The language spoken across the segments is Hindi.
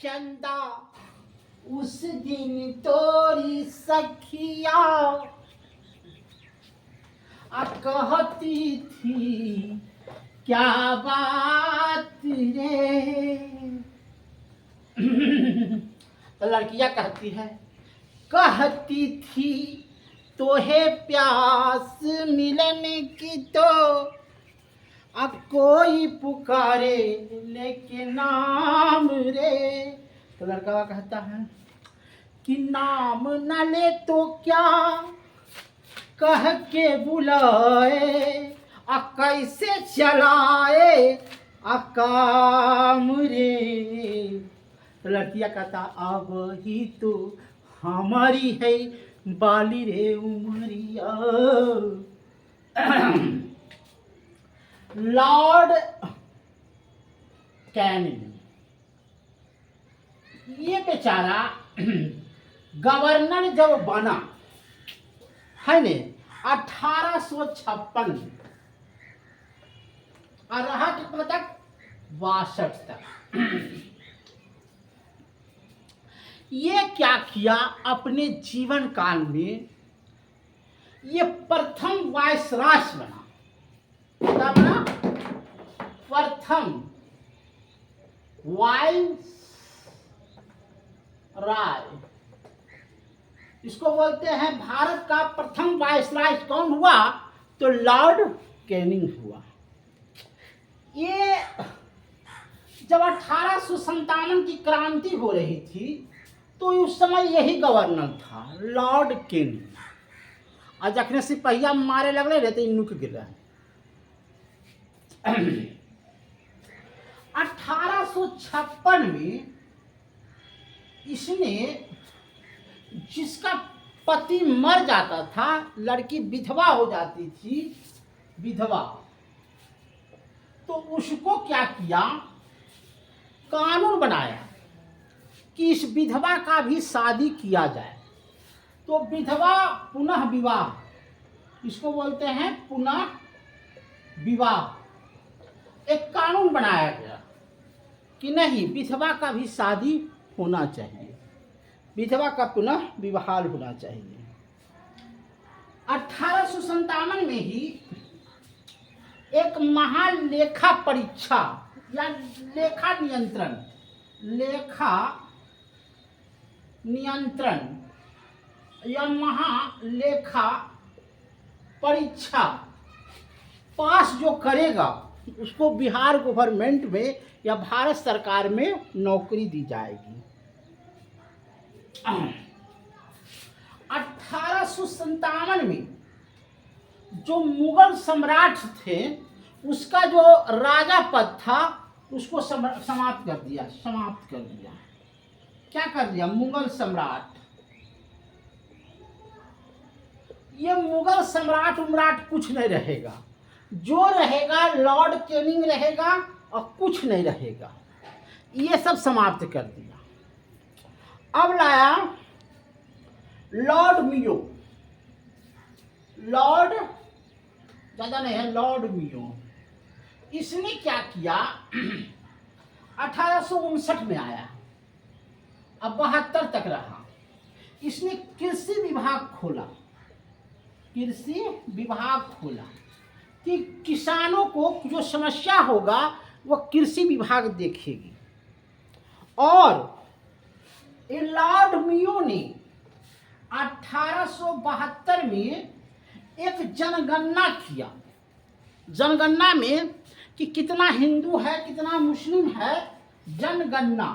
चंदा उस दिन तोरी सखिया कहती थी क्या बात रे। तो लड़कियां कहती थी तोहे प्यास मिलन की तो कोई पुकारे लेके नाम रे। तो लड़का कहता है कि नाम न ले तो क्या कह के बुलाए कैसे चलाए काम रे। तो लड़कियां कहता अब ही तो हमारी है बाली रे उमरिया। लॉर्ड कैनिंग ये बेचारा गवर्नर जब बना है ने 1856 में और रहा कितना तक 62 तक। ये क्या किया अपने जीवन काल में, ये प्रथम वायसराय बना। क्या बना? प्रथम वायसराय। इसको बोलते हैं भारत का प्रथम वायसराय कौन हुआ? तो लॉर्ड कैनिंग हुआ। ये जब 1857 की क्रांति हो रही थी तो उस समय यही गवर्नर था लॉर्ड कैनिंग। और जखने सिपहिया मारे लगले रहते नुक गिर। 1856 में इसने जिसका पति मर जाता था, लड़की विधवा हो जाती थी, विधवा, तो उसको क्या किया, कानून बनाया कि इस विधवा का भी शादी किया जाए। तो विधवा पुनः विवाह, इसको बोलते हैं पुनः विवाह। एक कानून बनाया गया कि नहीं, विधवा का भी शादी होना चाहिए, विधवा का पुनः विवाह होना चाहिए। 1857 में ही एक महालेखा परीक्षा या लेखा नियंत्रण या महालेखा परीक्षा पास जो करेगा उसको बिहार गवर्नमेंट में या भारत सरकार में नौकरी दी जाएगी। 1857 में जो मुगल सम्राट थे उसका जो राजा पद था उसको समाप्त कर दिया। क्या कर दिया? मुगल सम्राट। ये मुगल सम्राट उमराट कुछ नहीं रहेगा, जो रहेगा लॉर्ड कैनिंग रहेगा और कुछ नहीं रहेगा। ये सब समाप्त कर दिया। अब लाया लॉर्ड मियो। लॉर्ड ज्यादा नहीं है, लॉर्ड मियो। इसने क्या किया, 1859 में आया, अब 72 तक रहा। इसने कृषि विभाग खोला कि किसानों को जो समस्या होगा वो कृषि विभाग देखेगी। और लॉर्ड मियो ने 1872 में एक जनगणना किया। जनगणना में कि कितना हिंदू है कितना मुस्लिम है, जनगणना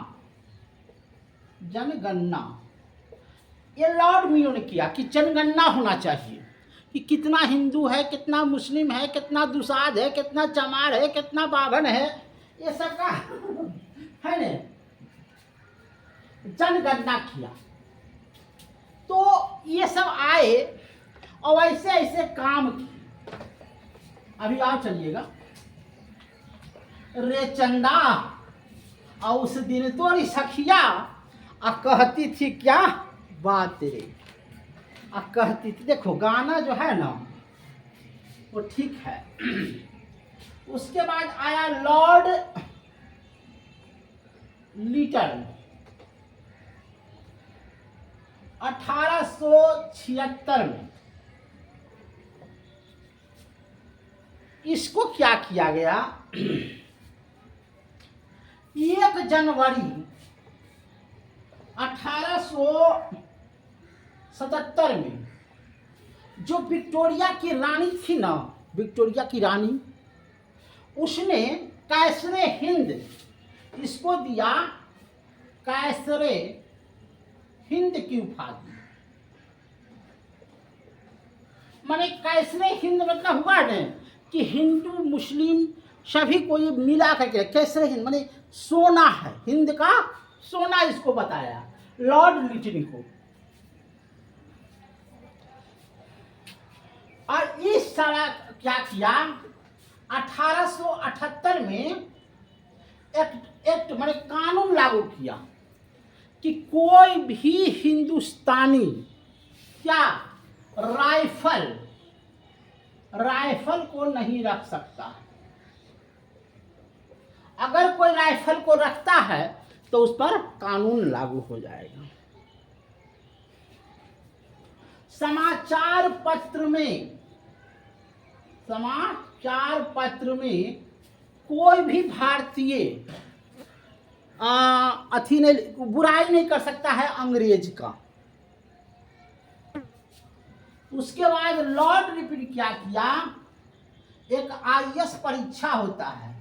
ये लॉर्ड मियो ने किया कि जनगणना होना चाहिए कि कितना हिंदू है, कितना मुस्लिम है, कितना दुसाध है, कितना चमार है, कितना बाभन है, ये सब का है ने जनगणना किया। तो ये सब आए और ऐसे ऐसे काम किए। अभी आप चलिएगा। रे चंदा और उस दिन तोरी सखिया कहती थी क्या बात रे। कहती थी, देखो गाना जो है ना वो ठीक है। उसके बाद आया लीटर में 1876 में इसको क्या किया गया, 1 जनवरी 1877 में जो विक्टोरिया की रानी थी ना, विक्टोरिया की रानी, उसने कैसरे हिंद इसको दिया, कैसरे हिंद की उपाधि। माने कैसरे हिंद मतलब हुआ न कि हिंदू मुस्लिम सभी को ये मिला करके कैसरे हिंद माने सोना है, हिंद का सोना इसको बताया लॉर्ड लिटिन को। और इस सारा क्या किया, 1878 में एक्ट माने कानून लागू किया कि कोई भी हिंदुस्तानी क्या राइफल को नहीं रख सकता। अगर कोई राइफल को रखता है तो उस पर कानून लागू हो जाएगा। समाचार पत्र में कोई भी भारतीय बुराई नहीं कर सकता है अंग्रेज का। उसके बाद लॉर्ड रिपन क्या किया, एक IAS परीक्षा होता है,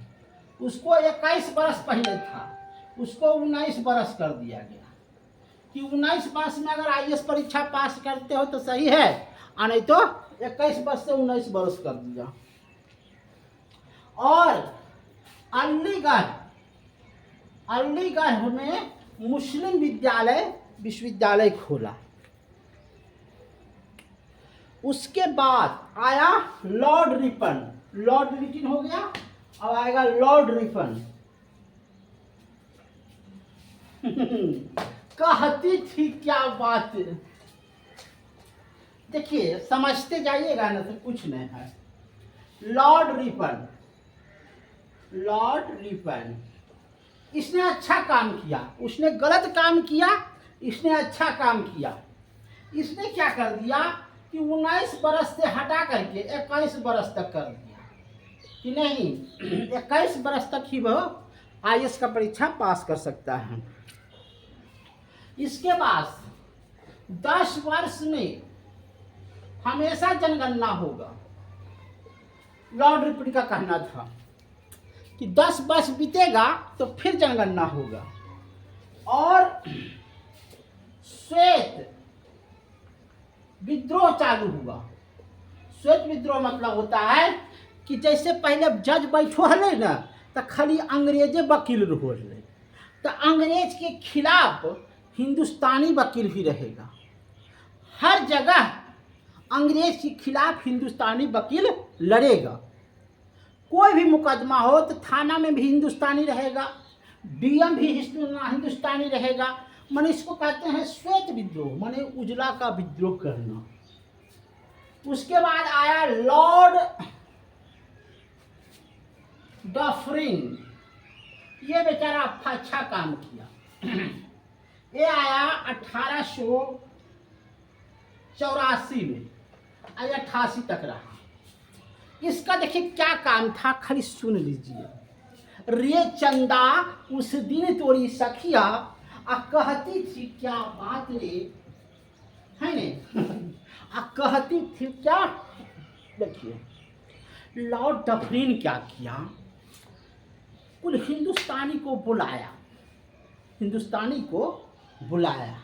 उसको 21 बरस पहले था, उसको 19 बरस कर दिया गया कि 19 बरस में अगर IAS परीक्षा पास करते हो तो सही है, और नहीं तो 21 बरस से 19 बरस कर दिया। और अलीगढ़ में मुस्लिम विश्वविद्यालय खोला। उसके बाद आया लॉर्ड लिटिन हो गया, अब आएगा लॉर्ड रिपन। कहती थी क्या बात, देखिए समझते जाइएगा ना तो कुछ नहीं है। लॉर्ड रिपन इसने अच्छा काम किया, उसने गलत काम किया, इसने अच्छा काम किया। इसने क्या कर दिया कि 19 बरस से हटा करके 21 बरस तक कर दिया कि नहीं 21 बरस तक ही वह IAS का परीक्षा पास कर सकता है। इसके बाद 10 वर्ष में हमेशा जनगणना होगा। लॉर्ड रिपन का कहना था कि 10 वर्ष बीतेगा तो फिर जनगणना होगा। और श्वेत विद्रोह चालू हुआ। श्वेत विद्रोह मतलब होता है कि जैसे पहले जज बैठो हले ना तो खाली अंग्रेजे वकील रहे, तो अंग्रेज के खिलाफ हिंदुस्तानी वकील भी रहेगा। हर जगह अंग्रेज के खिलाफ हिंदुस्तानी वकील लड़ेगा। कोई भी मुकदमा हो तो थाना में भी हिंदुस्तानी रहेगा, DM भी हिंदुस्तानी रहेगा। माने इसको कहते हैं श्वेत विद्रोह, माने उजला का विद्रोह करना। उसके बाद आया लॉर्ड डफरिन, ये बेचारा अच्छा काम किया। ये आया 1884 में, 88 तक रहा। इसका देखिए क्या काम था, खाली सुन लीजिए। रे चंदा उस दिन तोरी सखिया आ कहती थी क्या बात रे, है ने आ कहती थी क्या। देखिए लॉर्ड डफरिन क्या किया, कुल हिंदुस्तानी को बुलाया।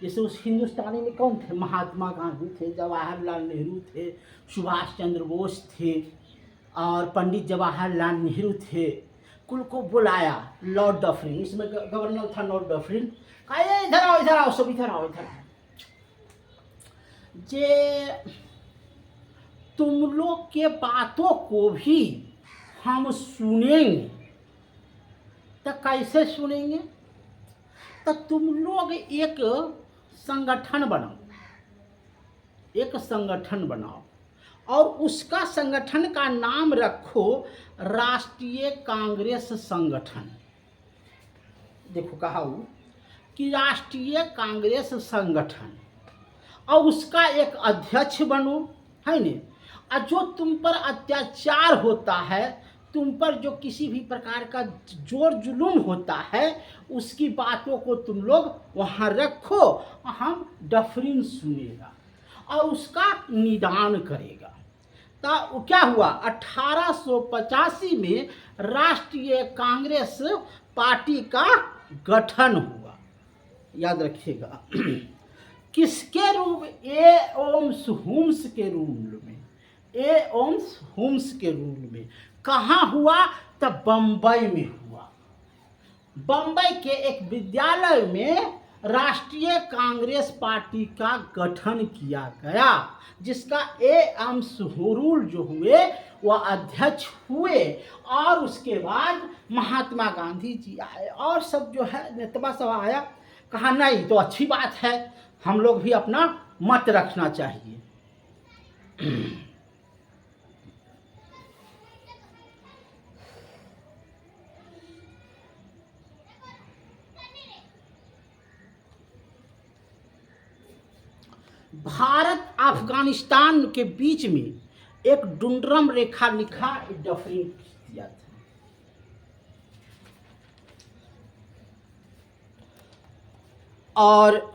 जैसे उस हिंदुस्तानी में कौन थे, महात्मा गांधी थे, जवाहरलाल नेहरू थे, सुभाष चंद्र बोस थे और पंडित जवाहरलाल नेहरू थे। कुल को बुलाया लॉर्ड डफरिन, इसमें गवर्नर था लॉर्ड डफरिन। कहा इधर आओ सब इधर आओ। जे तुम लोग के बातों को भी हम सुनेंगे। तो कैसे सुनेंगे, तो तुम लोग एक संगठन बनाओ और उसका संगठन का नाम रखो राष्ट्रीय कांग्रेस संगठन। देखो कहा हूँ कि राष्ट्रीय कांग्रेस संगठन और उसका एक अध्यक्ष बनो, है न। और जो तुम पर अत्याचार होता है, तुम पर जो किसी भी प्रकार का जोर जुलूम होता है, उसकी बातों को तुम लोग वहाँ रखो, हम डफरिन सुनेगा और उसका निदान करेगा। तो क्या हुआ, 1885 में राष्ट्रीय कांग्रेस पार्टी का गठन हुआ। याद रखिएगा किसके रूप, ए ओम्स हुम्स के रूल में, ए ओम्स हुम्स के रूल में। कहाँ हुआ, तब बम्बई में हुआ। बम्बई के एक विद्यालय में राष्ट्रीय कांग्रेस पार्टी का गठन किया गया, जिसका ए एम्स हुरूल जो हुए वह अध्यक्ष हुए। और उसके बाद महात्मा गांधी जी आए और सब जो है नेता सब आया, कहा नहीं तो अच्छी बात है, हम लोग भी अपना मत रखना चाहिए। भारत अफगानिस्तान के बीच में एक डुंडरम रेखा लिखा डफरिन दिया था। और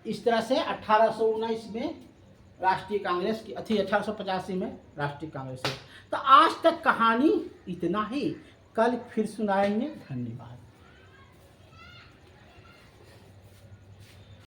इस तरह से 1819 में राष्ट्रीय कांग्रेस की 1885 में राष्ट्रीय कांग्रेस। तो आज तक कहानी इतना ही, कल फिर सुनाएंगे। धन्यवाद।